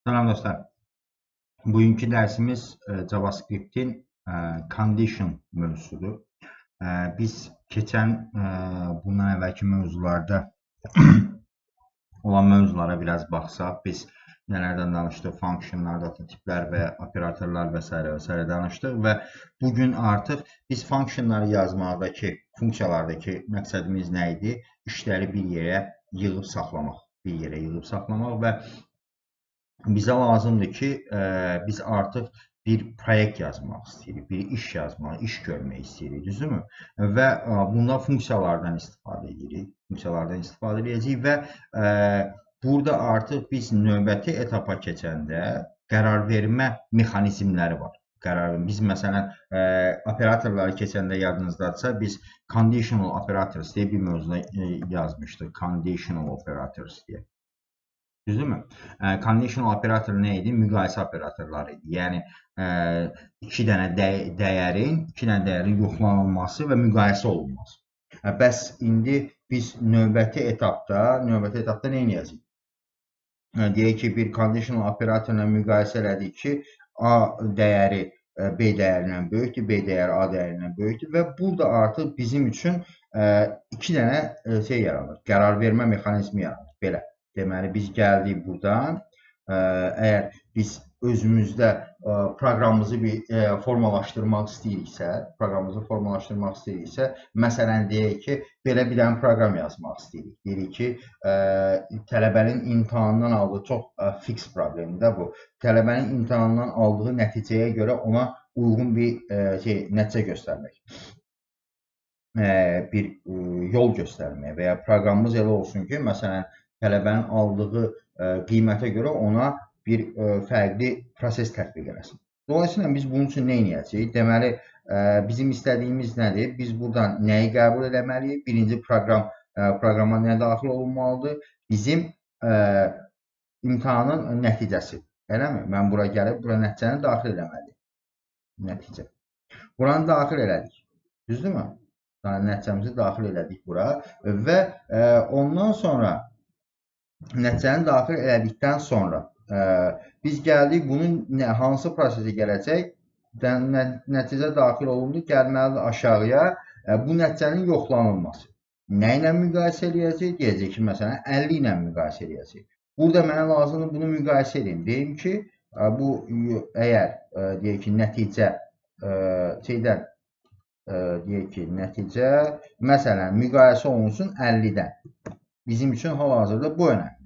Salam dostlar. Bugünkü dərsimiz JavaScript'in condition mövzusudur. Biz keçən bundan əvvəlki mövzularda olan mövzulara biraz baxsaq, biz nələrdən danışdıq, functionlar, data tiplər və operatorlar və s. danışdıq və bugün artıq biz functionları yazmaqdakı, funksiyalardakı məqsədimiz nə idi? İşləri bir yerə yığıb saxlamaq və bizə lazımdır ki, biz artıq bir proyekt yazmaq istəyirik, bir iş yazmaq, iş görmək istəyirik, düzdürmü? Və bunda funksiyalardan istifadə edəcəyik və burada artıq biz növbəti etapa keçəndə qərar vermə mexanizmləri var. Biz məsələn operatorları keçəndə yadınızdadırsa biz conditional operators deyə bir mövzuda yazmışdıq. Conditional operators deyə. Düzdürmü? Conditional operator nə idi? Müqayisə operatorları idi. Yəni, iki dənə dəyərin yoxlanılması və müqayisə olunması. Bəs indi biz növbəti etapda nə edəcəyik? Deyək ki, bir conditional operatorla müqayisə elədik ki, A dəyəri B dəyərindən böyükdür, B dəyəri A dəyərindən böyükdür və burada artıq bizim üçün iki dənə yaranır, qərar vermə mexanizmi yaranır, belə. Deməli, biz gəldik buradan, əgər biz özümüzdə proqramımızı formalaşdırmaq istəyiriksə, məsələn, deyək ki, belə bir dənə proqram yazmaq istəyirik. Deyirik ki, tələbənin imtahandan aldığı çox fix problemdir bu. Tələbənin imtahandan aldığı nəticəyə görə ona uyğun bir nəticə göstərmək. Bir yol göstərmək və ya proqramımız elə olsun ki, məsələn, tələbənin aldığı qiymətə görə ona bir fərqli proses tətbiq eləsin. Dolayısıyla biz bunun üçün nə edəcəyik? Deməli, bizim istədiyimiz nədir? Biz buradan nəyi qəbul eləməliyik? Birinci proqrama nə daxil olunmalıdır? Bizim imtahanın nəticəsi. Eləmi? Mən bura gəlib, bura nəticəni daxil eləməliyim. Nəticə. Buranı daxil elədik. Düzdürmü? Nəticəmizi daxil elədik bura və ondan sonra nəticəni daxil elədikdən sonra biz gəldik, bunun hansı prosesi gələcək? Nəticə daxil olundu, gəlməlidir aşağıya bu nəticənin yoxlanılması. Nə ilə müqayisə eləyəcək? Deyəcək ki, məsələn, 50 ilə müqayisə eləyəcək. Burada mənə lazımdır bunu müqayisə edeyim. Deyim ki, bu əgər deyək ki, nəticə məsələn, müqayisə olunsun 50-dən. Bizim üçün hal-hazırda bu önəmlidir.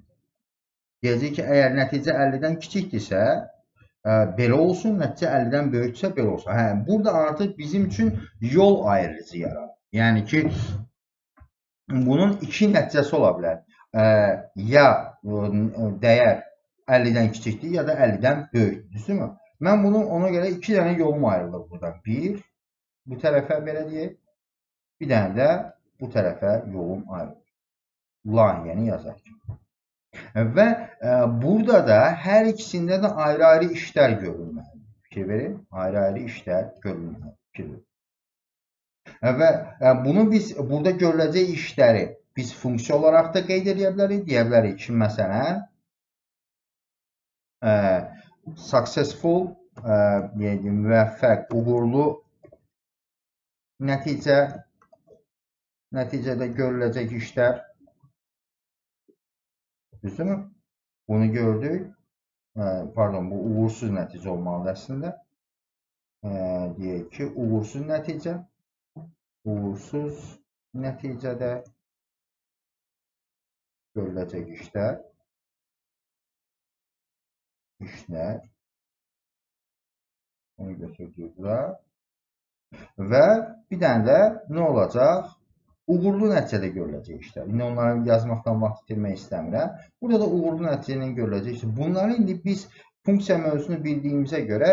Deyəcək ki, əgər nəticə 50-dən kiçikdirsə, belə olsun, nəticə 50-dən böyükdürsə, belə olsun. Burada artıq bizim üçün yol ayrıcı yaranır. Yəni ki, bunun iki nəticəsi ola bilər. Ya dəyər 50-dən kiçikdir, ya da 50-dən böyükdür. Düzdürmü? Mən bunu ona görə iki dənə yolum ayrılır buradan. Bir, bu tərəfə belə deyək. Bir dənə də bu tərəfə yolum ayrılır. Layihəni yazaq ki. Və burada da hər ikisində də ayrı-ayrı işlər görülməlidir. Fikir verin, ayrı-ayrı işlər görülməlidir. Və bunu biz burada görüləcək işləri biz funksiya olaraq da qeyd edə bilərik. Deyə bilərik ki, məsələn, successful, müvəffəq, uğurlu nəticədə görüləcək işlər. Düzdürmü? Bunu gördük. Pardon, bu uğursuz nəticə olmalıdır əslində. Deyək ki, uğursuz nəticədə görüləcək işlər. Onu götürdük bura. Və bir dənə də nə olacaq? Uğurlu nəticədə görüləcək işlər. İndi onları yazmaqdan vaxt itirmək istəmirəm. Burada da uğurlu nəticənin görüləcək işlər. Bunları indi biz funksiya mövzusunu bildiyimizə görə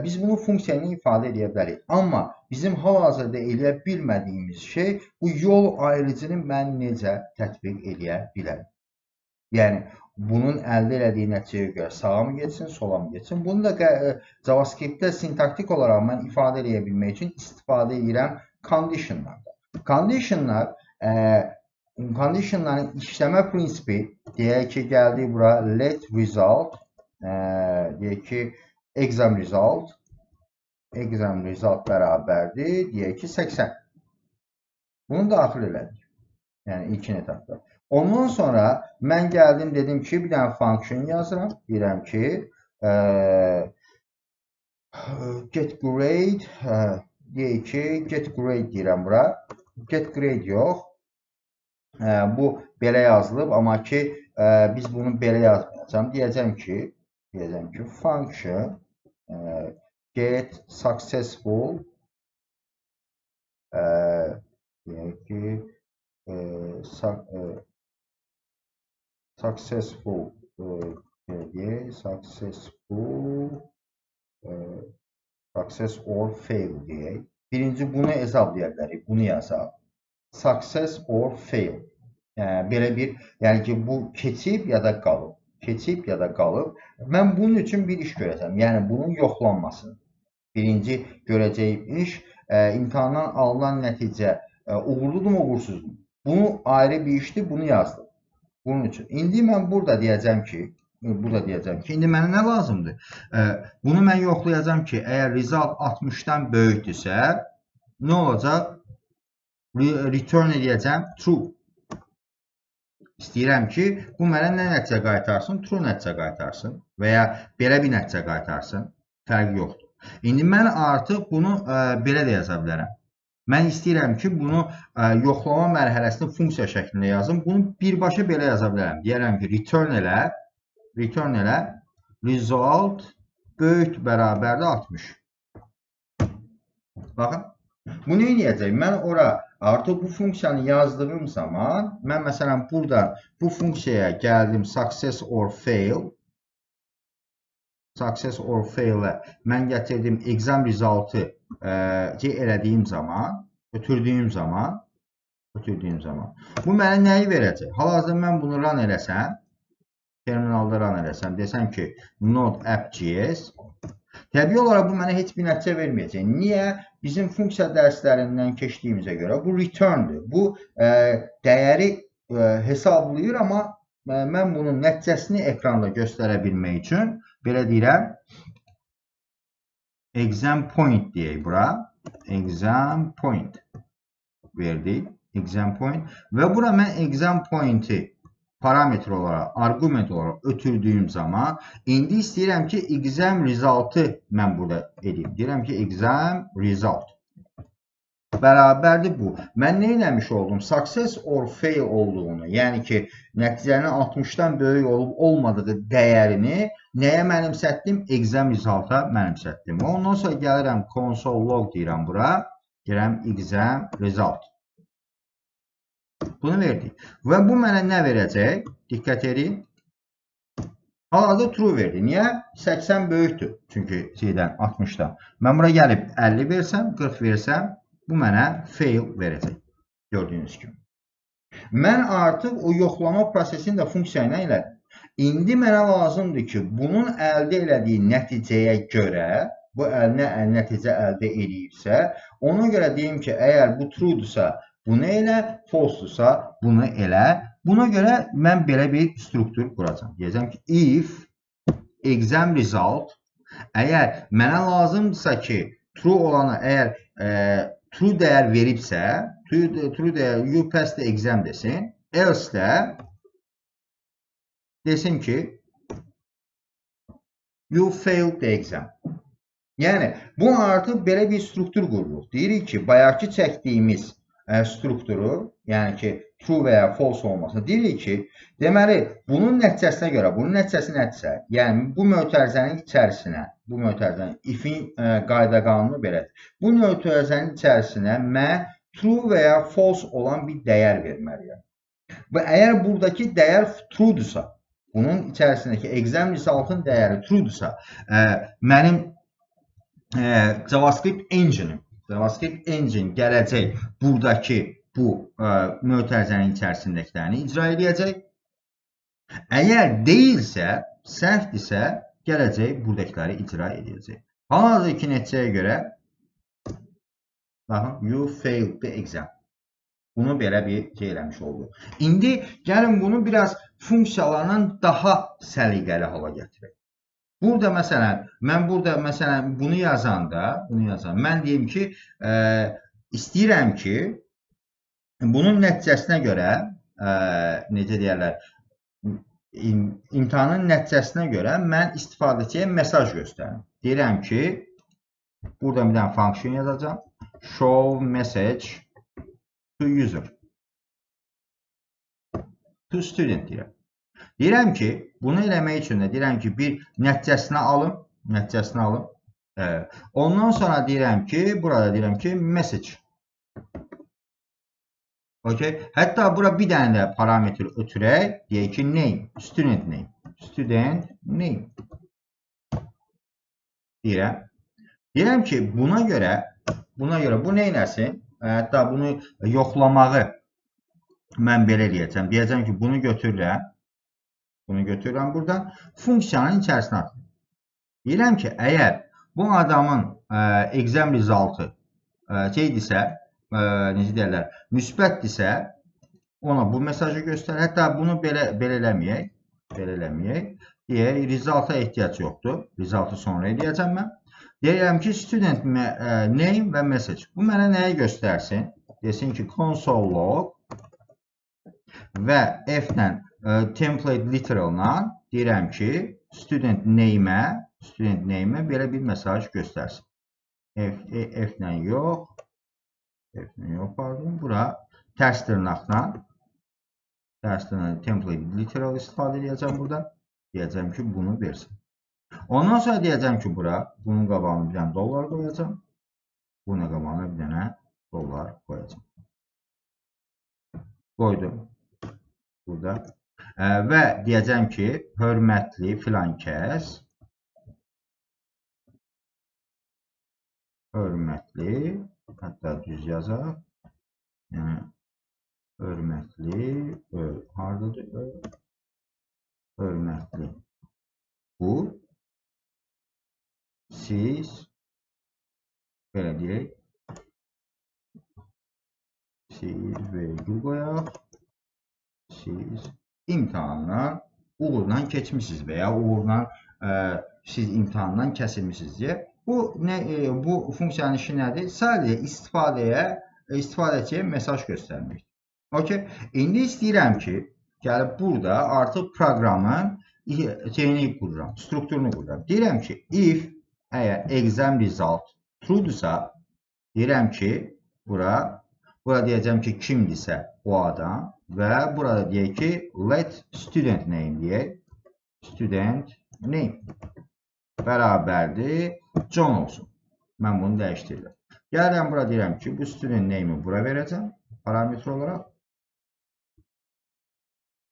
biz bunu funksiya ilə ifadə edə bilərik. Amma bizim hal-hazırda eləyə bilmədiyimiz şey bu yol ayrıcını mən necə tətbiq edə bilərəm. Yəni, bunun əldə elədiyi nəticəyə görə sağa mı getsin, sola mı getsin? Bunu da JavaScript'də sintaktik olaraq mən ifadə edə bilmək üçün istifadə edirəm conditionlardan. Conditionların işləmə prinsipi, deyək ki, gəldik bura let result deyək ki, exam result bərabərdir, deyək ki, 80. Bunu daxil elədik. Yəni ilkin etapda. Ondan sonra mən gəldim, dedim ki, bir dənə function yazıram. Deyirəm ki, get grade, deyək ki, get grade deyirəm bura. Get grade yox. Bu belə yazılıb, amma ki, biz bunu belə yazmayacağım. Deyəcəm ki, function get successful deyək ki, successful success or fail deyək. Birinci bunu hesablaya bilərik, bunu yazaq. Success or fail. Belə bir, yəni ki, bu keçib ya da qalıb. Keçib ya da qalıb. Mən bunun üçün bir iş görəcəm. Yəni, bunun yoxlanmasını. Birinci görəcəyim iş, imtahandan alınan nəticə uğurludur mu, uğursuzdur? Bunu ayrı bir işdir, bunu yazdım. Bunun üçün. İndi mən burada deyəcəm ki, indi mənə nə lazımdır? Bunu mən yoxlayacağım ki, əgər result 60-dan böyükdürsə, nə olacaq? Return edəcəm true. İstəyirəm ki, bu mənə nə nəticə qaytarsın? True nəticə qaytarsın və ya belə bir nəticə qaytarsın. Fərqi yoxdur. İndi mən artıq bunu belə də yaza bilərəm. Mən istəyirəm ki, bunu yoxlama mərhələsində funksiya şəklində yazım. Bunu birbaşa belə yaza bilərəm. Deyərəm ki, return elə result böyük bərabərdir 60. Baxın. Bu nə edəcək? Mən ora artıq bu funksiyanı yazdığım zaman, mən məsələn burada bu funksiyaya gəldim success or fail-ə mən gətirdim exam result'ı elədiyim zaman, ötürdüyüm zaman bu mənə nəyi verəcək? Hal-hazırda mən bunu run eləsəm, terminalda run eləsəm, desəm ki node app.js, təbii olaraq bu mənə heç bir nəticə verməyəcək. Niyə? Bizim funksiya dərslərindən keçdiyimizə görə bu return'dur. Bu dəyəri hesablayır, amma mən bunun nəticəsini ekranda göstərə bilmək üçün belə deyirəm, exam point deyək bura. Exam point verdik. Exam point. Və bura mən exam point'i parametr olaraq, argument olaraq ötürdüyüm zaman, indi istəyirəm ki, exam result'ı mən burada edeyim. Deyirəm ki, exam result bərabərdir bu. Mən nə eləmiş oldum? Success or fail olduğunu, yəni ki, nəticənin 60-dan böyük olub olmadığı dəyərini nəyə mənimsətdim? Exam result'a mənimsətdim. Ondan sonra gəlirəm console log deyirəm bura. Deyirəm exam result. Bunu verdik. Və bu mənə nə verəcək? Diqqət edin. Hal-hazırda true verdi. Niyə? 80 böyükdür. Çünki 60-dan. Mən bura gəlib 50 versəm, 40 versəm, bu mənə fail verəcək. Gördüyünüz kimi. Mən artıq o yoxlama prosesini də funksiya ilə elədim. İndi mənə lazımdır ki, bunun əldə elədiyi nəticəyə görə, bu nəticə əldə edibsə, ona görə deyim ki, əgər bu true-dursa, bunu elə, false-dursa, bunu elə. Buna görə mən belə bir struktur quracam. Deyəcəm ki, if exam result, əgər mənə lazımdırsa ki, true olanı, əgər true dəyər veribsə, true dəyər you passed the exam desin, else də desin ki, you failed the exam. Yəni, bu artıq belə bir struktur qururuq. Deyirik ki, bayaqki çəkdiyimiz strukturu, yəni ki, true və ya false olmasını deyirik ki, deməli, bunun nəticəsinə görə, bunun nəticəsi nədirsə, yəni bu mötərizənin içərisinə, bu mötərizənin if-in qayda qanunu belədir. Bu mötərizənin içərisinə mən true və ya false olan bir dəyər verməliyəm. Və əgər buradakı dəyər true-dursa, bunun içərisindəki exam result'ın dəyəri true-dursa, mənim JavaScript engine gələcək buradakı bu mötərizənin içərisindəkilərini icra edəcək. Əgər deyilsə, səhvdirsə, gələcək buradakiləri icra edəcək. Hal-hazırki nəticəyə görə, baxın, you failed the exam. Bunu belə bir şey eləmiş oldu. İndi gəlin bunu biraz funksiyalarla daha səliqəli hala gətirək. Burada məsələn, mən burada məsələn bunu yazanda, mən deyim ki, istəyirəm ki, bunun nəticəsinə görə, necə deyərlər, imtahanın nəticəsinə görə mən istifadəçiyə mesaj göstərim. Deyirəm ki, burada bir dənə function yazacağım. Show message to user. To student deyirəm. Deyirəm ki, bunu eləmək üçün də deyirəm ki, bir nəticəsini alım. Ondan sonra deyirəm ki, burada deyirəm ki, message. Okay. Hətta bura bir dənə də parametr ötürək, deyək ki, name, student name. Deyirəm ki, buna görə bu nə eləsin? Hətta bunu yoxlamağı mən belə eləyəcəm. Deyəcəm ki, bunu götürürəm buradan, funksiyanın içərisinə atın. Deyirəm ki, əgər bu adamın exam resultı şeydirsə, necə deyərlər, müsbətdirsə, ona bu mesajı göstər. Hətta bunu belə eləməyək. Deyək, resulta ehtiyac yoxdur. Resultı sonra eləyəcəm mən. Deyirəm ki, student name və message. Bu mənə nəyə göstərsin? Desin ki, console log və F-lə template literal'la deyirəm ki, student name'ə belə bir mesaj göstərsin. F-lə yox, pardon, bura tərs dırnaqla template literal istifadə edəcəm burada. Deyəcəm ki, bunu versin. Ondan sonra deyəcəm ki, bura bunun qabağına bir dənə dollar qoyacam. Bunun qabağına bir dənə dollar qoyacam. Qoydum. Burada. Və deyəcəm ki, hörmətli filan kəs. Hörmətli, hətta düz yazaq. Yəni, hörmətli, haradadır? Hörmətli. Bu. Siz, belə deyək, siz vergül qoyaq, siz imtahandan uğurla keçmişsiniz və ya uğurla siz imtahandan kəsilmişsiniz deyə. Bu funksiyanın işi nədir? Sadəcə istifadəçiyə mesaj göstərməkdir. Okay. İndi istəyirəm ki, gəlib burada artıq proqramın strukturunu qururam. Deyirəm ki, if əgər exam result true'dursa, deyirəm ki, bura deyəcəm ki, kimdirsə o adam və burada deyək ki, let student name deyək. Student name bərabərdir John olsun. Mən bunu dəyişdirirəm. Gəlirəm bura deyirəm ki, bu student name'i bura verəcəm parametr olaraq.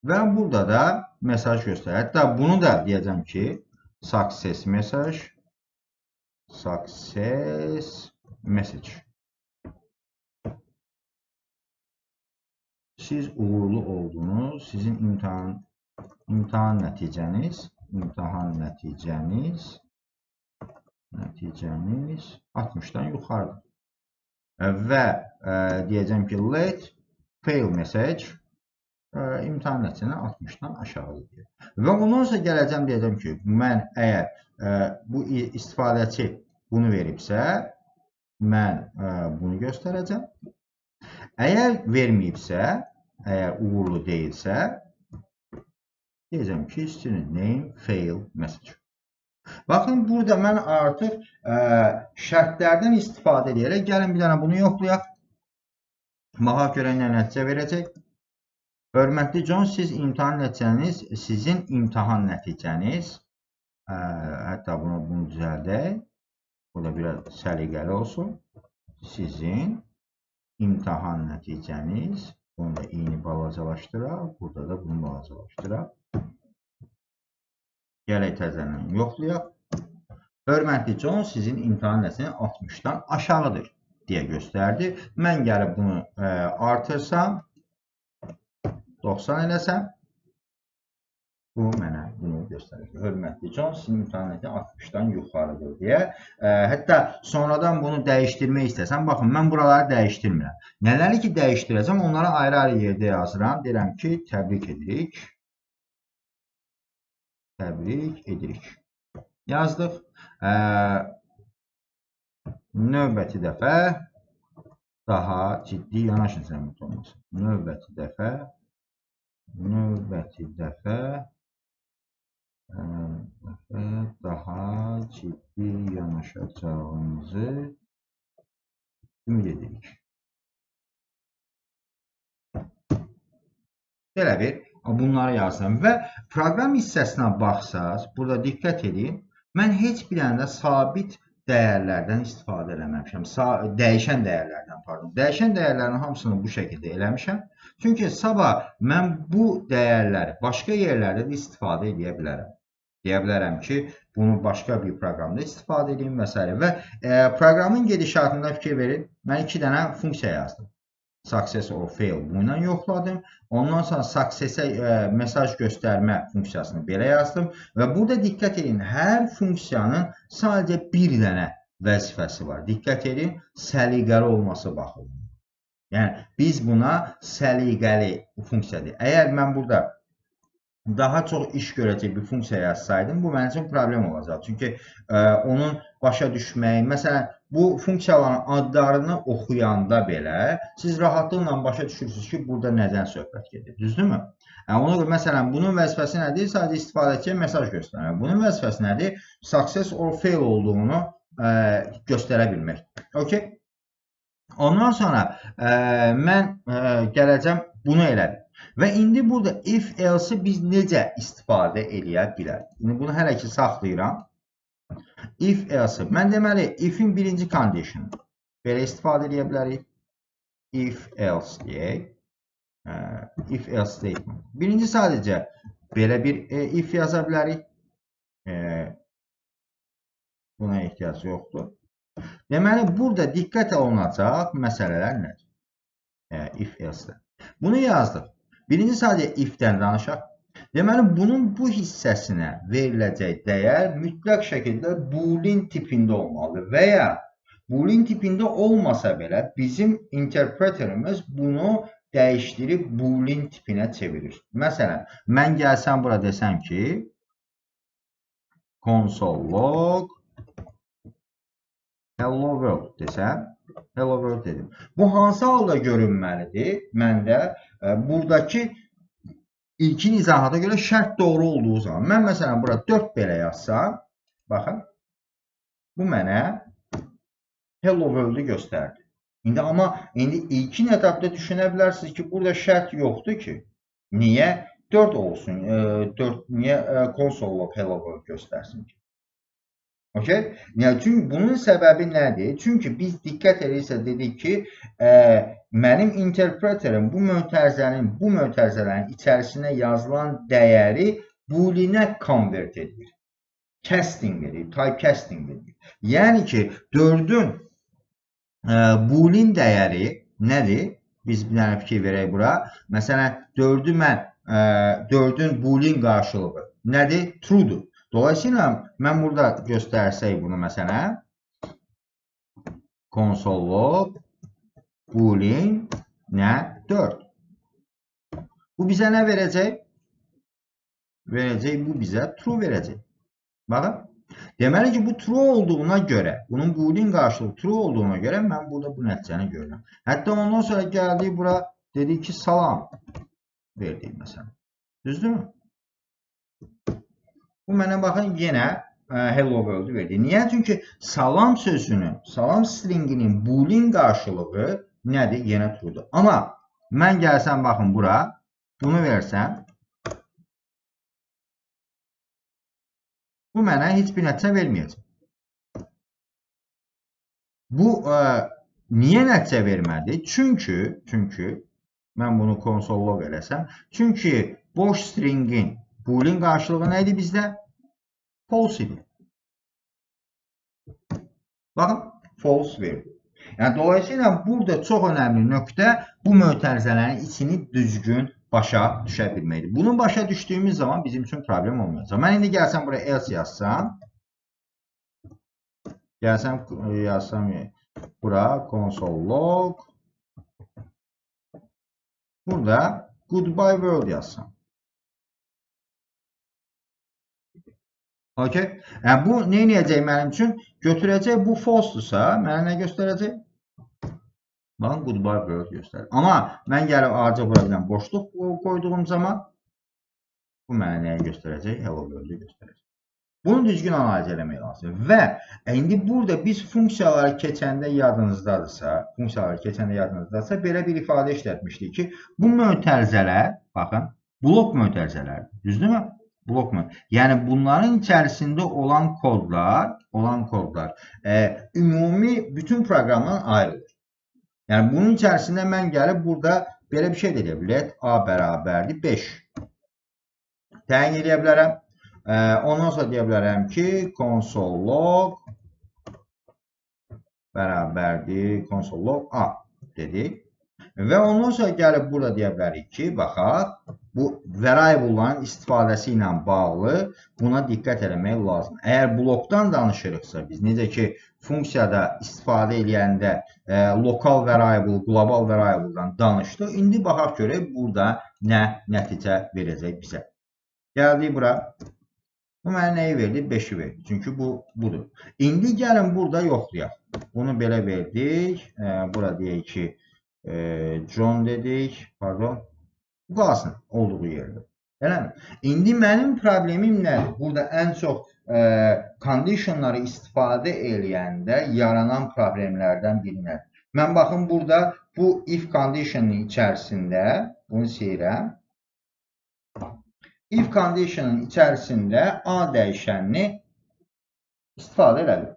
Və burada da mesaj göstərir. Hətta bunu da deyəcəm ki, success message. Siz uğurlu oldunuz. Sizin imtahan nəticəniz 60-dan yuxarıdır. Və deyəcəm ki, let fail message imtahan nəticəsini 60-dan aşağıdır. Və ondan sonra gələcəm, deyəcəm ki, mən əgər bu istifadəçi bunu veribsə, mən bunu göstərəcəm. Əgər verməyibsə, əgər uğurlu deyilsə, deyəcəm ki, student name fail message. Baxın, burada mən artıq şərtlərdən istifadə edərək, gəlin bir dənə bunu yoxlayaq. Baxaq görən nə nəticə verəcək. Hörmətli John, sizin imtahan nəticəniz, hətta bunu düzəldək, bu da biraz səliqəli olsun. Sizin imtahan nəticəniz, bunu da eyni balacalaşdıraq, burada da bunu balacalaşdıraq. Gələk təzədən yoxlayaq. Hörmətli John, sizin imtahan nəticəniz 60-dan aşağıdır deyə göstərdi. Mən gəlib bunu artırsam, 90 eləsəm, bu mənə bunu göstərir. Hörmətli John, sizin imtahan nəticəniz 60-dan yuxarıdır deyə. Hətta sonradan bunu dəyişdirmək istəsəm, baxın, mən buraları dəyişdirmirəm. Nələri ki dəyişdirəcəm, onları ayrı-ayrı yerdə yazıram. Deyirəm ki, təbrik edirik. yazdıq. Növbəti dəfə daha ciddi yanaşın zəhmət olmasın. Növbəti dəfə daha ciddi yanaşacağımızı ümid edirik. Belə bir bunları yazdım və proqram hissəsinə baxsaz, burada diqqət edin, mən heç bir dənə sabit dəyərlərdən istifadə eləməmişəm. Dəyişən dəyərlərdən, pardon. Dəyişən dəyərlərin hamısını bu şəkildə eləmişəm. Çünki sabah mən bu dəyərləri başqa yerlərdə də istifadə edə bilərəm. Deyə bilərəm ki, bunu başqa bir proqramda istifadə edeyim və s. Və proqramın gedişatında fikir verin, mən 2 dənə funksiya yazdım. Success or fail bununla yoxladım. Ondan sonra success-ə mesaj göstərmə funksiyasını belə yazdım. Və burada diqqət edin, hər funksiyanın sadəcə bir dənə vəzifəsi var. Diqqət edin, səliqəli olması baxımından. Yəni, biz buna səliqəli funksiyadır. Əgər mən burada daha çox iş görəcək bir funksiya yazsaydım, bu mənim üçün problem olacaq. Çünki onun başa düşməyi, məsələn, bu funksiyaların adlarını oxuyanda belə siz rahatlıqla başa düşürsünüz ki, burada nədən söhbət gedir. Düzdürmü? Ona görə, məsələn, bunun vəzifəsi nədir? Sadəcə istifadəçiyə mesaj göstərmək. Bunun vəzifəsi nədir? Success or fail olduğunu göstərə bilmək. Okay? Ondan sonra mən gələcəm bunu elədim. Və indi burada if-else-i biz necə istifadə edə bilərik? İndi bunu hələ ki saxlayıram. If-else, mən deməli, if-in birinci condition belə istifadə edə bilərik. If-else deyək. If-else statement. Birinci sadəcə belə bir if yaza bilərik. Buna ehtiyac yoxdur. Deməli, burada diqqət olunacaq məsələlər nədir? If-else-də. Bunu yazdıq. Birinci sadəcə if-dən danışaq. Deməli, bunun bu hissəsinə veriləcək dəyər mütləq şəkildə boolean tipində olmalıdır. Və ya boolean tipində olmasa belə bizim interpreterimiz bunu dəyişdirib boolean tipinə çevirir. Məsələn, mən gəlsəm bura desəm ki, console log hello world desəm, hello world dedim. Bu hansı halda görünməlidir? Məndə buradakı ilkin izahata görə şərt doğru olduğu zaman. Mən məsələn burada 4 belə yazsam, baxın, bu mənə hello world-ü göstərdi. Amma ilkin etapda düşünə bilərsiniz ki, burada şərt yoxdur ki, niyə 4 olsun, niyə console log hello world göstərsin ki? Okay? Çünki bunun səbəbi nədir? Çünki biz diqqət edirsə dedik ki, mənim interpreterim bu mötərizələrin içərisinə yazılan dəyəri booleanə convert edir. Casting edir, typecasting edir. Yəni ki, 4-ün boolean dəyəri nədir? Biz bir dənə fikir verək bura. Məsələn, 4-ün boolean qarşılığı nədir? True'dur. Dolayısıyla mən burada göstərsək bunu məsələn console log boolean nə? 4. Bu bizə nə verəcək? Bu bizə true verəcək. Baxın. Deməli ki, bu true olduğuna görə, bunun boolean qarşılığı true olduğuna görə mən burada bu nəticəni görürəm. Hətta ondan sonra gəldik bura, dedik ki, salam verdik məsələn. Düzdürmü? Bu mənə baxın yenə hello world-ü verdi. Niyə? Çünki salam sözünün, salam stringinin boolean qarşılığı nədir? Yenə true'dur. Amma mən gəlsəm baxın bura, bunu versəm, bu mənə heç bir nəticə verməyəcək. Bu niyə nəticə vermədi? Çünki mən bunu console log eləsəm, çünki boş stringin boolean qarşılığı nə idi bizdə? False idi. Baxın, false verdi. Yəni, dolayısıyla burada çox önəmli nöqtə bu mötərizələrin içini düzgün başa düşə bilməkdir. Bunu başa düşdüyümüz zaman bizim üçün problem olmayacaq. Mən indi gəlsəm buraya else yazsam, bura console log, burada goodbye world yazsam. Okay? Yəni bu nə edəcək mənim üçün? Götürəcək bu false-dursa, mənə nə göstərəcək? Baxın, goodbye world göstərir. Amma mən gəlib algebra ilə boşluq qoyduğum zaman bu mənə nəyə göstərəcək? Hello world-u göstərəcək. Bunu düzgün analiz eləmək lazım. Və indi burada biz funksiyaları keçəndə yadınızdadırsa, belə bir ifadə işlətmişdik ki, bu mötərizələr, baxın, blok mötərizələrdir. Düzdürmü? Blok mötərizələr. Yəni bunların içərisində olan kodlar ümumi bütün proqramdan ayrılır. Yəni bunun içərisində mən gəlib burada belə bir şey deyə bilərəm. Let A bərabərdir 5. Təyin edə bilərəm. Ondan sonra deyə bilərəm ki, console log bərabərdir console log A dedik. Və ondan sonra gəlib burada deyə bilərik ki, baxaq, bu variable'ların istifadəsi ilə bağlı buna diqqət eləmək lazım. Əgər blokdan danışırıqsa, biz necə ki, funksiyada istifadə edəndə lokal variable, global variable'dan danışdıq. İndi baxaq görək, burada nə nəticə verəcək bizə. Gəldik bura. Bu mənə nəyi verdi? 5'i verdi. Çünki bu budur. İndi gəlin burada yoxlayaq. Bunu belə verdik. Bura deyək ki, John dedik. Pardon. Bu qalsın olduğu yerdə. Eləmi? İndi mənim problemim nədir? Burada ən çox conditionları istifadə eləyəndə yaranan problemlərdən biri nədir? Mən baxın burada bu if condition'ın içərisində bunu silirəm. If condition'ın içərisində A dəyişənini istifadə elədim.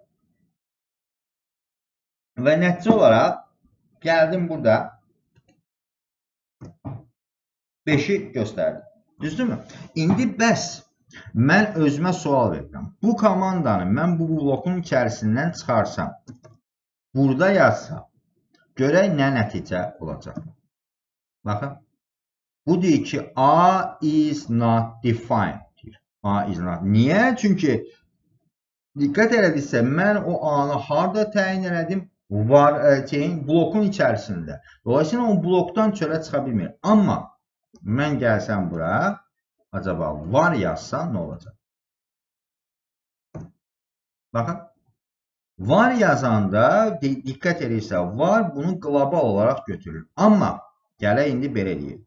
Və nəticə olaraq gəldim burada 5'i göstərdim. Düzdürmü? İndi bəs mən özümə sual verirəm. Bu komandanı mən bu blokun içərisindən çıxarsam, burada yazsam, görək nə nəticə olacaq. Baxın. Bu deyir ki, A is not defined. A is not. Niyə? Çünki diqqət elədiksə, mən o A-nı harada təyin elədim? Var blokun içərisində. Dolayısıyla o blokdan çölə çıxa bilmir. Amma mən gəlsəm bura, acaba var yazsam nə olacaq? Baxın. Var yazanda diqqət edirsə, var bunu qlobal olaraq götürür. Amma gələk indi belə deyək.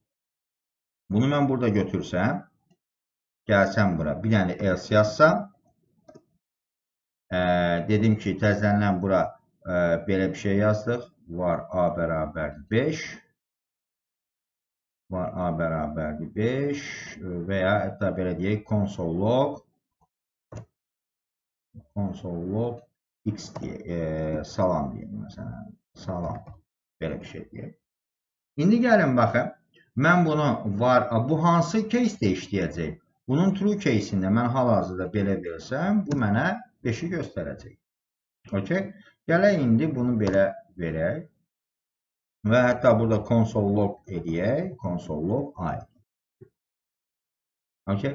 Bunu mən burada götürsəm, gəlsəm bura, bir dənə else yazsam, dedim ki, təzələnən bura belə bir şey yazdıq. Var A bərabərdir 5. Var A bərabərdir 5 və ya hətta belə deyək, console log x deyək, salam deyək, məsələn, salam, belə bir şey deyək. İndi gəlin, baxın. Mən bunu var, bu hansı case-də işləyəcək? Bunun true case-ində mən hal-hazırda belə versəm, bu mənə 5'i göstərəcək. Okay? Gələk indi bunu belə verək. Və hətta burada console log edək, console log I. Okay?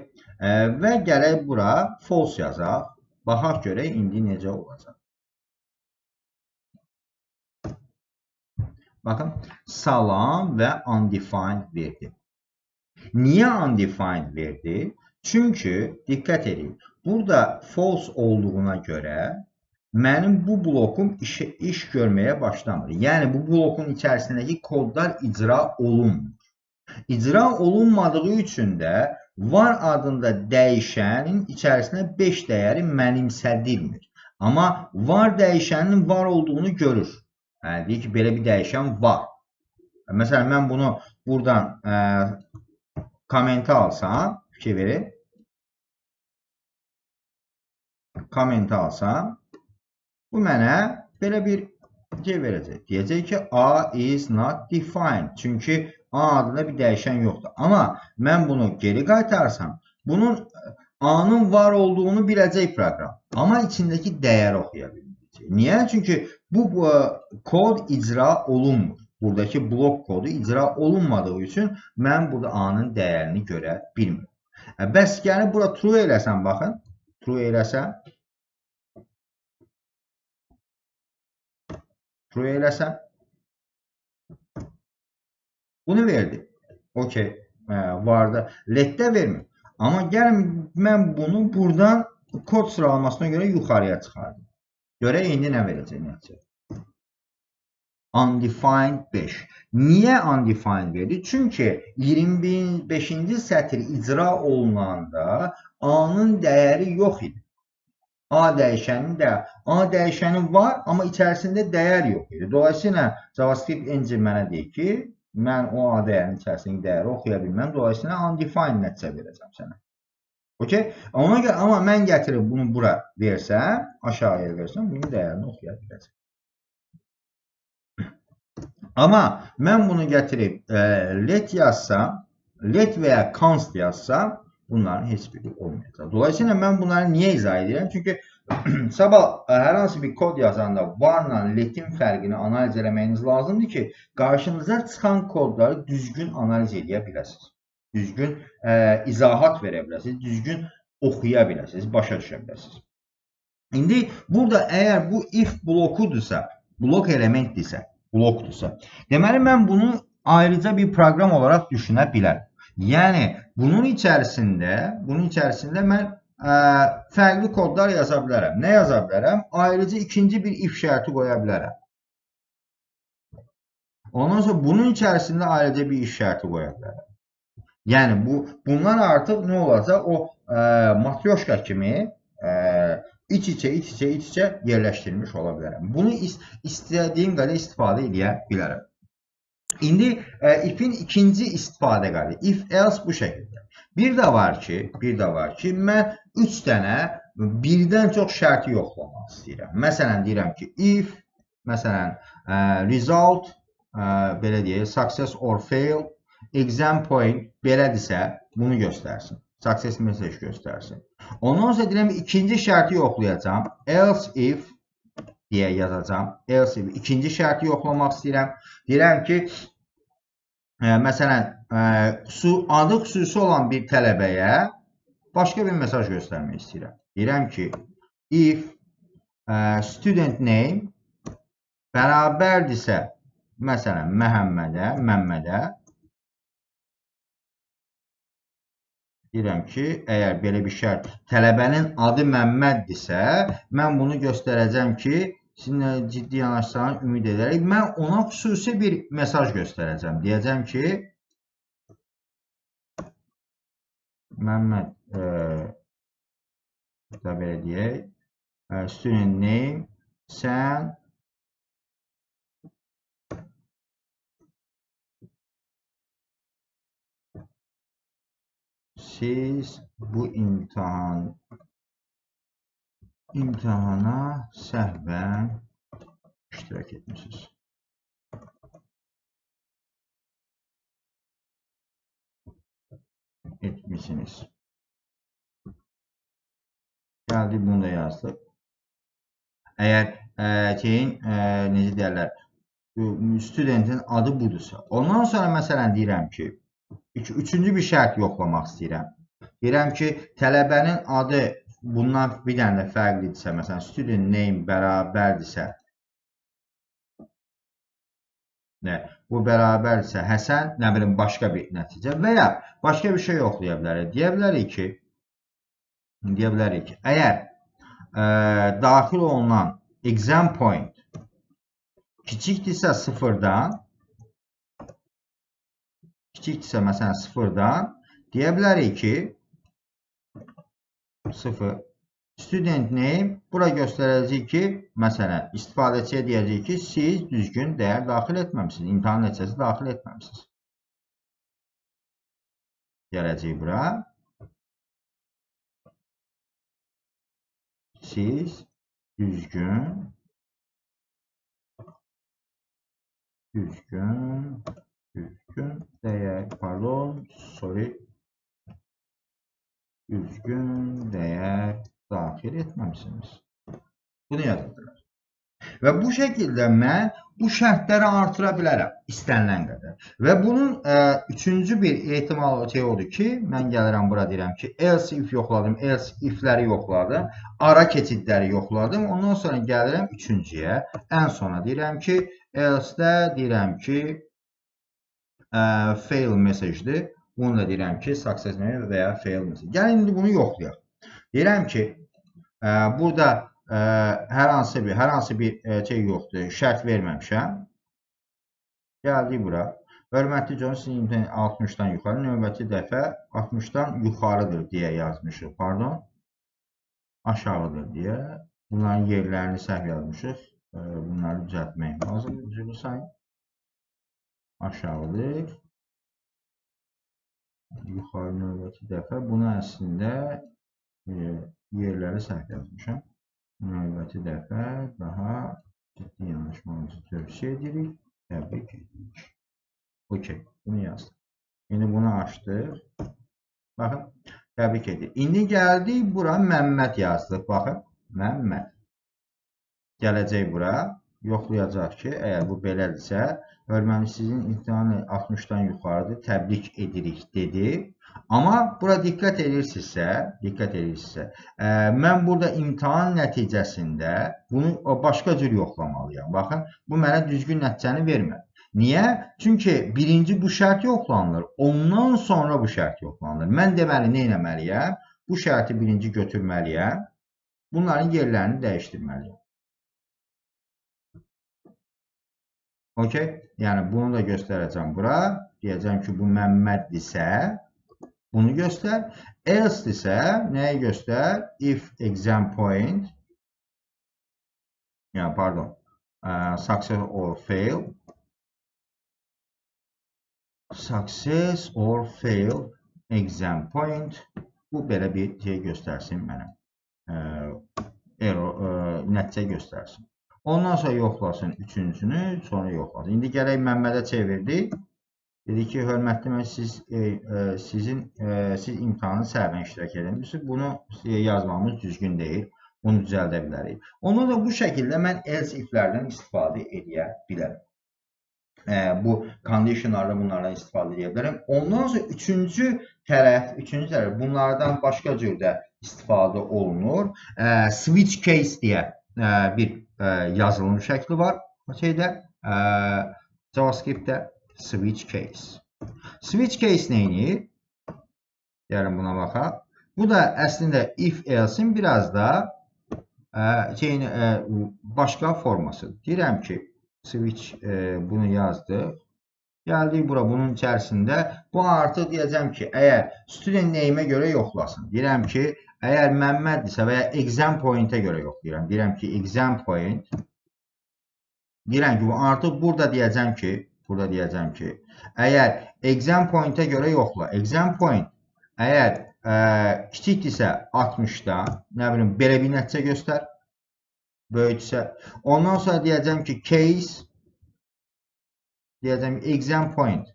Və gələk bura false yazaq. Baxaq görək indi necə olacaq. Baxın, salam və undefined verdi. Niyə undefined verdi? Çünki, diqqət edin, burada false olduğuna görə mənim bu blokum iş görməyə başlamır. Yəni, bu blokun içərisindəki kodlar icra olunmur. İcra olunmadığı üçün də var adında dəyişənin içərisinə 5 dəyəri mənimsədilmir. Amma var dəyişənin var olduğunu görür. Yəni, deyir ki, belə bir dəyişən var. Məsələn, mən bunu buradan kommenti alsam, fikir verin. Kommenti alsam, bu mənə belə bir şey verəcək. Deyəcək ki, A is not defined. Çünki A adında bir dəyişən yoxdur. Amma mən bunu geri qaytarsam, bunun A-nın var olduğunu biləcək proqram. Amma içindəki dəyəri oxuya bilməyəcək. Niyə? Çünki bu kod icra olunmur. Buradakı blok kodu icra olunmadığı üçün mən burada A-nın dəyərini görə bilmirəm. Bəs gəlib bura true eləsəm, baxın. True eləsəm. True eləsəm. Bunu verdi. Okey. Vardı. Letdə vermir. Amma gəlin mən bunu buradan kod sıralamasına göre yuxarıya çıxardım. Görək indi nə verəcək nəticə? Undefined 5. Niyə undefined verdi? Çünki 25-ci sətr icra olunanda A-nın dəyəri yox idi. A dəyişəni var, amma içərisində dəyər yox idi. Dolayısıyla JavaScript engine mənə deyir ki, mən o A dəyərinin içərisindəki dəyəri oxuya bilməm. Dolayısıyla undefined nəticə verəcəm sənə. Okay? Ona görə, amma mən gətirib bunu bura versəm, aşağıya versəm, bunun dəyərini oxuya biləcəm. Amma mən bunu gətirib let yazsam, let və ya const yazsam, bunların heç biri olmayacaq. Dolayısıyla mən bunları niyə izah edirəm? Çünki sabah hər hansı bir kod yazanda varla letin fərqini analiz eləməyiniz lazımdır ki, qarşınıza çıxan kodları düzgün analiz edə biləsiniz. Düzgün izahat verə biləsiniz, düzgün oxuya biləsiniz, başa düşə biləsiniz. İndi burada əgər bu if blokudursa, blok elementdirsə, blokdursa, deməli mən bunu ayrıca bir proqram olaraq düşünə bilərəm. Yəni bunun içərisində mən fərqli kodlar yaza bilərəm. Nə yaza bilərəm? Ayrıca ikinci bir if şərti qoya bilərəm. Ondan sonra bunun içərisində ayrıca bir if şərti qoya bilərəm. Yəni bunlar artıq nə olacaq? O matryoşka kimi iç-içə yerləşdirilmiş ola bilərəm. Bunu istədiyim qədər istifadə edə bilərəm. İndi if'in ikinci istifadə qalı. If-else bu şəkildə. Bir də var ki, mən 3 dənə birdən çox şərti yoxlamaq istəyirəm. Məsələn, deyirəm ki, if, məsələn, result, belə deyək, success or fail, exam point belədirsə, bunu göstərsin. Success message göstərsin. Ondan sonra deyirəm, ikinci şərti yoxlayacağım. Else if deyə yazacağım. Else if ikinci şərti yoxlamaq istəyirəm. Deyirəm ki, məsələn, adı xüsusi olan bir tələbəyə başqa bir mesaj göstərmək istəyirəm. Deyirəm ki, if student name bərabərdirsə, məsələn, Məmmədə, deyirəm ki, əgər belə bir şərt, tələbənin adı Məmməddirsə, mən bunu göstərəcəm ki, sizinlə ciddi yanaşsağını ümid edərək, mən ona xüsusi bir mesaj göstərəcəm. Deyəcəm ki, Məmməd, belə deyək, student name, sən siz bu imtihana səhvən iştirak etmişsiniz. Gəldik, bunu da yazdıq. Əgər necə deyərlər, studentin adı budursa. Ondan sonra məsələn deyirəm ki, üçüncü bir şərt yoxlamaq istəyirəm. Deyirəm ki, tələbənin adı bundan bir dənə də fərqlidirsə, məsələn, student name bərabərdirsə, bu bərabərdirsə, Həsən, nə bilim, başqa bir nəticə və ya başqa bir şey yoxlaya bilərik. Deyə bilərik ki, əgər daxil olunan exam point kiçikdirsə sıfırdan, məsələn, sıfırdan, deyə bilərik ki, 0, student name, bura göstərəcək ki, məsələn, istifadəçiyə deyəcək ki, siz düzgün dəyər daxil etməmişsiniz, imtahan nəticəsi daxil etməmişsiniz. Gələcək bura. Siz düzgün dəyər, düzgün dəyər daxil etməmişsiniz. Bunu yazırlar. Və bu şəkildə mən bu şərtləri artıra bilərəm istənilən qədər. Və bunun üçüncü bir ehtimal odur ki, mən gəlirəm bura deyirəm ki, else if yoxladım, else ifləri yoxladım, ara keçidləri yoxladım. Ondan sonra gəlirəm üçüncüyə. Ən sona deyirəm ki, else-də deyirəm ki, fail message-dir. Bunu da deyirəm ki, success və ya fail message. Gəlin indi bunu yoxlayaq. Deyirəm ki, Burada hər hansı bir şey yoxdur, şərt verməmişəm. Gəldik bura. Hörmətli John, sizin 60-dan yuxarı, növbəti dəfə 60-dan yuxarıdır deyə yazmışıq. Pardon. Aşağıdır deyə. Bunların yerlərini səhv yazmışıq. Bunları düzəltmək lazımdır. Üzrlü sayın. Aşağıdır. Yuxarı növbəti dəfə. Bunu əslində yerləri səhv yazmışam. Növbəti dəfə daha ciddi yanaşmamızı tövsiyə edirik. Təbrik edirik. Okey, bunu yazdım. İndi bunu açdıq. Baxın, təbrik edirik. İndi gəldik bura, Məmməd yazdıq. Baxın, Məmməd. Gələcək bura. Yoxlayacaq ki, əgər bu belədirsə, hörmətli sizin imtahanı 60-dan yuxarıdır, təbrik edirik dedi. Amma bura diqqət edirsinizsə, mən burada imtahan nəticəsində bunu başqa cür yoxlamalıyam. Baxın, bu mənə düzgün nəticəni vermir. Niyə? Çünki birinci bu şərt yoxlanılır, ondan sonra bu şərt yoxlanılır. Mən deməli, nə etməliyəm? Bu şərti birinci götürməliyəm, bunların yerlərini dəyişdirməliyəm. Okey, yəni bunu da göstərəcəm bura. Deyəcəm ki, bu Məmməddirsə, bunu göstər. Else isə nəyi göstər? If exam point, yəni pardon, success or fail. Success or fail exam point. Bu belə bir şey göstərsin mənə. Nəticə göstərsin. Ondan sonra yoxlasın üçüncünü, sonra yoxlasın. İndi gələk Məmmədə çevirdik. Dedi ki, hörmətli mən siz imtahanı səhvən iştirak edilmişsiniz. Bunu yazmamız düzgün deyil. Bunu düzəldə bilərik. Ondan da bu şəkildə mən else if-lərdən istifadə edə bilərəm. Bu conditionlarla bunlardan istifadə edə bilərəm. Ondan sonra üçüncü tərəf bunlardan başqa cürdə istifadə olunur. Switch case deyə bir yazılım şəkli var. JavaScript-də switch case. Switch case neyini? Gəlin buna baxaq. Bu da əslində if-else'in biraz da başqa forması. Deyirəm ki, switch bunu yazdıq. Gəldik bura bunun içərisində. Bu artıq deyəcəm ki, əgər student name-ə görə yoxlasın. Deyirəm ki, əgər Məmməddirsə və ya exam point-ə görə yoxlayıram. Deyirəm ki, exam point. Deyirəm ki, artıq burada deyəcəm ki, əgər exam point-ə görə yoxla. Exam point əgər kiçikdirsə 60-da, nə bilim, belə bir nəticə göstər. Böyüksə. Ondan sonra deyəcəm ki, case, deyəcəm ki, exam point.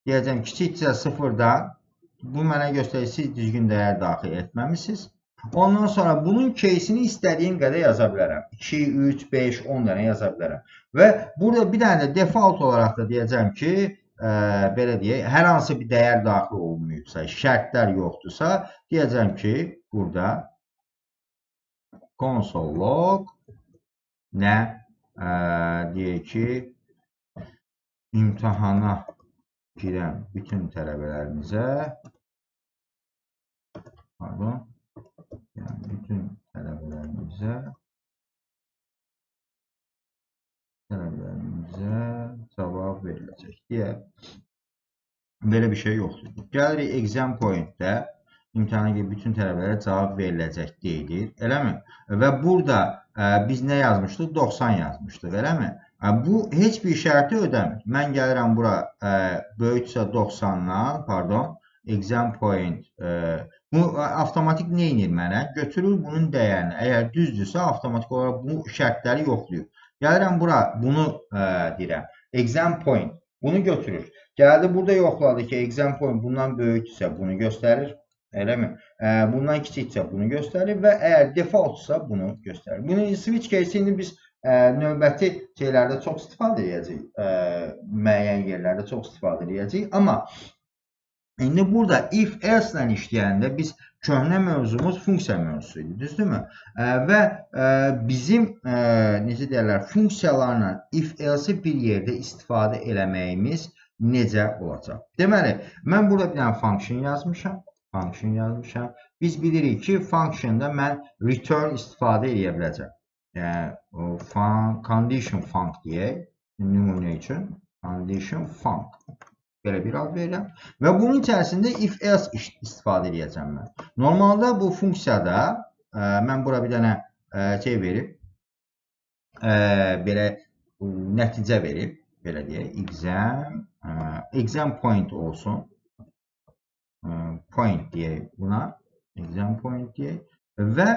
Deyəcəm kiçikdirsə 0-dan, bu mənə göstərir, siz düzgün dəyər daxil etməmişsiniz. Ondan sonra bunun case'ini istədiyim qədər yaza bilərəm. 2, 3, 5, 10 dənə yaza bilərəm. Və burada bir dənə də default olaraq da deyəcəm ki, belə deyək, hər hansı bir dəyər daxil olmayıbsa, şərtlər yoxdursa, deyəcəm ki, burada console log nə deyək ki, imtahana girən bütün tələbələrimizə cavab veriləcək deyə belə bir şey yoxdur. Gəlirik exam point-də imtahana girən bütün tələbələrə cavab veriləcək deyilir, eləmi? Və burada biz nə yazmışdıq? 90 yazmışdıq, eləmi? Bu heç bir şərti ödəmir. Mən gəlirəm bura böyüksə 90-dan, pardon, exam point. Bu avtomatik nə edir mənə? Götürür bunun dəyərini. Əgər düzdürsə, avtomatik olaraq bu şərtləri yoxlayır. Gəlirəm bura, bunu deyirəm. Exam point. Bunu götürür. Gəldi burada yoxladı ki, exam point bundan böyükdürsə bunu göstərir. Eləmi? Bundan kiçiksə bunu göstərir və əgər defaultsa bunu göstərir. Bunu switch case-ini biz növbəti şeylərdə çox istifadə edəcəyik. Müəyyən yerlərdə çox istifadə edəcəyik. Amma indi burada if-else ilə işləyəndə biz köhnə mövzumuz funksiya mövzusuydu, düzdürmü? Və bizim, necə deyərlər, funksiyalarla if-else-i bir yerdə istifadə eləməyimiz necə olacaq? Deməli, mən burada bir dənə function yazmışam. biz bilirik ki functionda mən return istifadə edə biləcəm. Yəni condition func deyək, nümunə üçün condition func belə bir ad verirəm və bunun içərisində if else istifadə edəcəm mən. Normalda bu funksiyada mən bura bir dənə şey verib belə nəticə verib, belə deyək, exam point olsun. Point deyək buna, exam point deyək və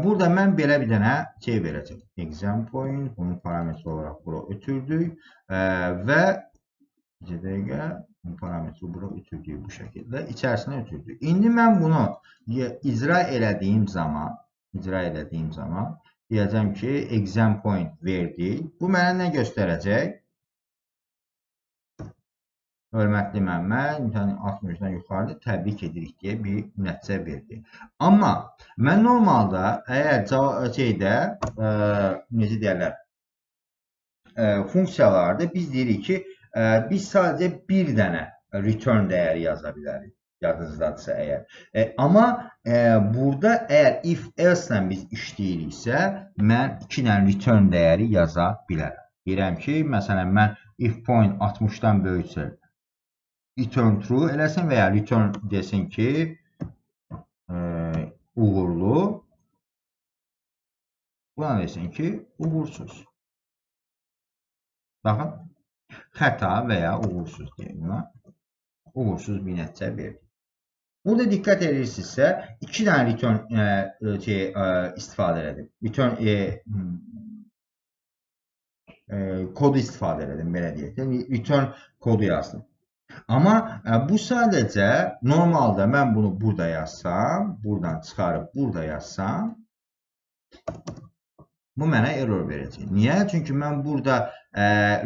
burada mən belə bir dənə şey verəcəm. Exam point, bunun parametri olaraq bura ötürdük və bir dəqiqə bu parametri bura ötürdük bu şəkildə, içərisinə ötürdük. İndi mən bunu icra elədiyim zaman deyəcəm ki, exam point verdik. Bu mənə nə göstərəcək? Hörmətli Məmməd, 60-dan yuxarıda təbrik edirik deyə bir nəticə verdi. Amma mən normalda əgər şeydə, necə deyərlər, funksiyalarda biz deyirik ki, biz sadəcə bir dənə return dəyəri yaza bilərik. Yadınızdadırsa əgər. Amma burada əgər if else ilə biz işləyiriksə, mən 2 dənə return dəyəri yaza bilərəm. Deyirəm ki, məsələn, mən if point 60-dan böyüksə, return true eləsin və ya return desin ki, uğurlu. Buna desin ki, uğursuz. Baxın, xəta və ya uğursuz deyək buna. Uğursuz bir nəticə verdik. Burada diqqət edirsinizsə, 2 dənə return istifadə edim. Return kodu istifadə edim, belə deyək. Return kodu yazdım. Amma bu sadəcə normalda mən bunu burada yazsam, buradan çıxarıb burada yazsam, bu mənə error verəcək. Niyə? Çünki mən burada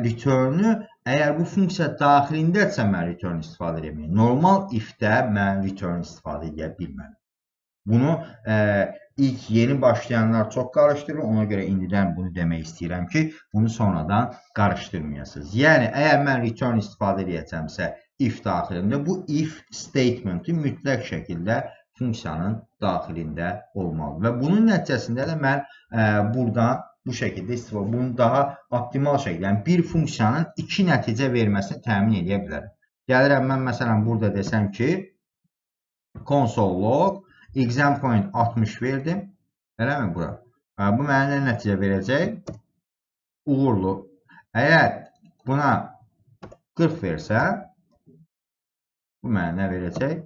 return'ü əgər bu funksiya daxilindədirsə mən return istifadə edəməyəm. Normal if-də mən return istifadə edə bilmərəm. Bunu ilk yeni başlayanlar çox qarışdırır. Ona görə indidən bunu demək istəyirəm ki, bunu sonradan qarışdırmayasınız. Yəni, əgər mən return istifadə edəcəmsə if daxilində, bu if statementi mütləq şəkildə funksiyanın daxilində olmalı. Və bunun nəticəsində də mən buradan bu şəkildə istifadə, bunu daha optimal şəkildə, yəni bir funksiyanın 2 nəticə verməsini təmin edə bilərəm. Gəlirəm, mən məsələn burada desəm ki, console log exam point 60 verdim. Eləmi bura? Bu mənə nə nəticə verəcək? Uğurlu. Əgər buna 40 versə, bu mənə nə verəcək?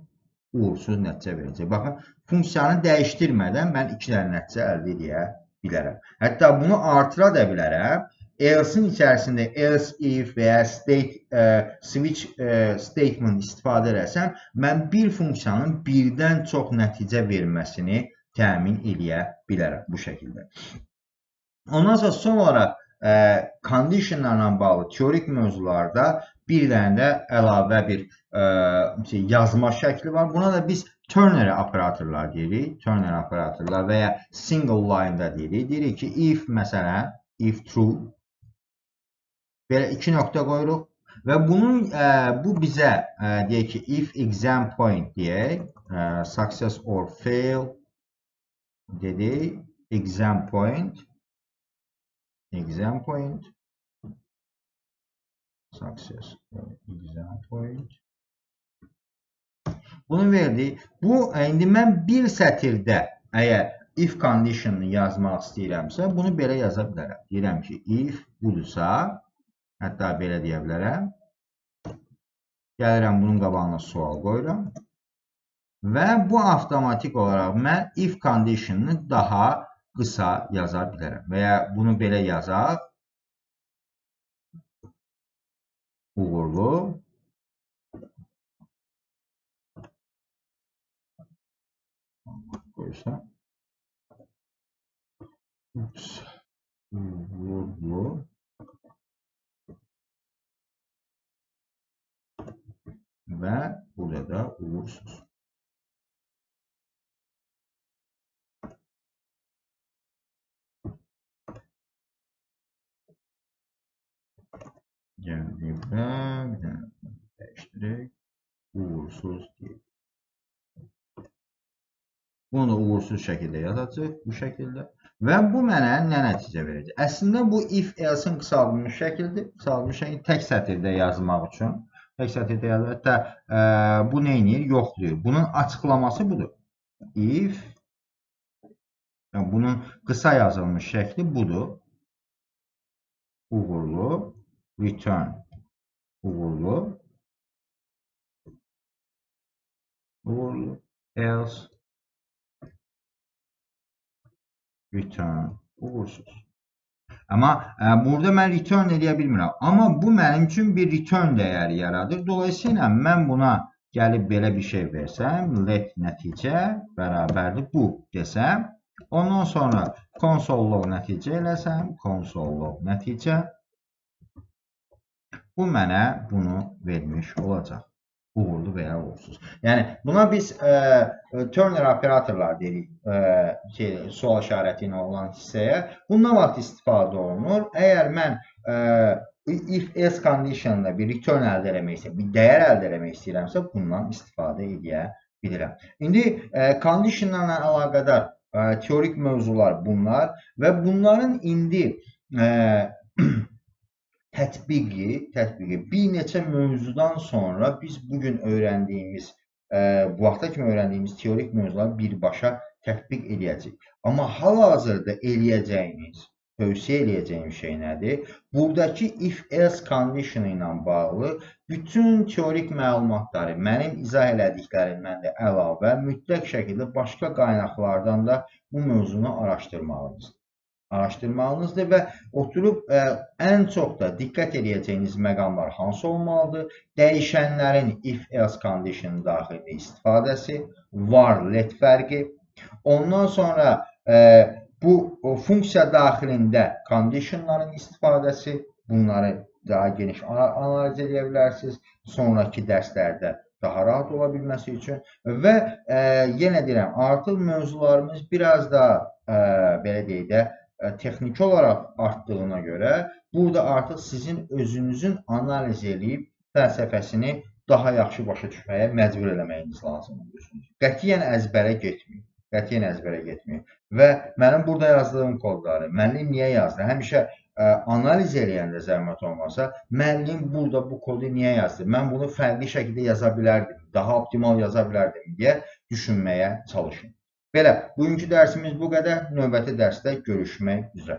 Uğursuz nəticə verəcək. Baxın, funksiyanı dəyişdirmədən mən 2 dənə nəticə əldə edə bilərəm. Hətta bunu artıra da bilərəm. Else'in içərisində else if və ya switch statement istifadə edersəm, mən bir funksiyanın birdən çox nəticə verməsini təmin edə bilərəm bu şəkildə. Ondan sonra son olaraq conditionlarla bağlı teorik mövzularda bir dənə də əlavə bir yazma şəkli var. Buna da biz ternary operatorlar deyirik. Ternary operatorlar və ya single line-da deyirik. Deyirik ki, if məsələn, if true belə 2 nöqtə qoyuruq və bunun bu bizə deyək ki, if exam point deyək, success or fail dedik, exam point success exam point bunu verdik. Bu indi mən bir sətirdə əgər if condition'ını yazmaq istəyirəmsə, bunu belə yaza bilərəm. Deyirəm ki, if budursa, hətta belə deyə bilərəm. Gəlirəm, bunun qabağına sual qoyuram. Və bu avtomatik olaraq mən if condition'ını daha qısa yaza bilərəm. Və ya bunu belə yazaq. Uğurlu. Qoysam. Uğurlu. Və burada da uğursuz. Gəldik və bir dənə dəyişdirək. Uğursuz deyək. Bunu da uğursuz şəkildə yazacaq bu şəkildə. Və bu mənə nə nəticə verəcək? Əslində bu if else-in qısaldılmış şəkildir. Qısaldılmış şəkildə tək sətirdə yazmaq üçün. Tək sətirdə yazır. Hətta bu nə edir? Yoxlayır. Bunun açıqlaması budur. If, yəni bunun qısa yazılmış şəkli budur. Uğurlu, return, uğurlu, else, return, uğursuz. Amma burada mən return edə bilmirəm. Amma bu mənim üçün bir return dəyəri yaradır. Dolayısıyla mən buna gəlib belə bir şey versəm, let nəticə bərabərdir bu desəm, ondan sonra console log nəticə eləsəm, console log nəticə, bu mənə bunu vermiş olacaq. Uğurlu və ya uğursuz. Yəni buna biz Turner operatorlar deyirik, sual işarəti ilə olan hissəyə. Bundan vaxt istifadə olunur. Əgər mən if else condition'da bir return əldə eləmək istəyirəm, bir dəyər əldə eləmək istəyirəmsə, bundan istifadə edə bilirəm. İndi conditionlarla əlaqədar teorik mövzular bunlar və bunların indi tətbiqi bir neçə mövzudan sonra biz bugün öyrəndiyimiz, bu vaxta kimi öyrəndiyimiz teorik mövzuları birbaşa tətbiq edəcəyik. Amma hal-hazırda eləyəcəyimiz, tövsiyə eləyəcəyim şey nədir? Buradakı if-else condition ilə bağlı bütün teorik məlumatları mənim izah elədiklərimdən də əlavə mütləq şəkildə başqa qaynaqlardan da bu mövzunu araşdırmalınızdır və oturub ən çox da diqqət edəcəyiniz məqamlar hansı olmalıdır? Dəyişənlərin if-else condition daxilində istifadəsi, var let fərqi. Ondan sonra bu funksiya daxilində conditionların istifadəsi, bunları daha geniş analiz edə bilərsiniz. Sonraki dərslərdə daha rahat ola bilməsi üçün və yenə deyirəm, artıq mövzularımız biraz da belə deyək də texniki olaraq artdığına görə burada artıq sizin özünüzün analiz edib fəlsəfəsini daha yaxşı başa düşməyə məcbur eləməyiniz lazımdır. Qətiyyən əzbərə getməyin. Qətiyyən əzbərə getməyin. Və mənim burada yazdığım kodları müəllim niyə yazdı? Həmişə analiz eləyəndə zəhmət olmasa, müəllim burada bu kodu niyə yazdı? Mən bunu fərqli şəkildə yaza bilərdim, daha optimal yaza bilərdim deyə düşünməyə çalışın. Belə, bugünkü dərsimiz bu qədər. Növbəti dərsdə görüşmək üzrə.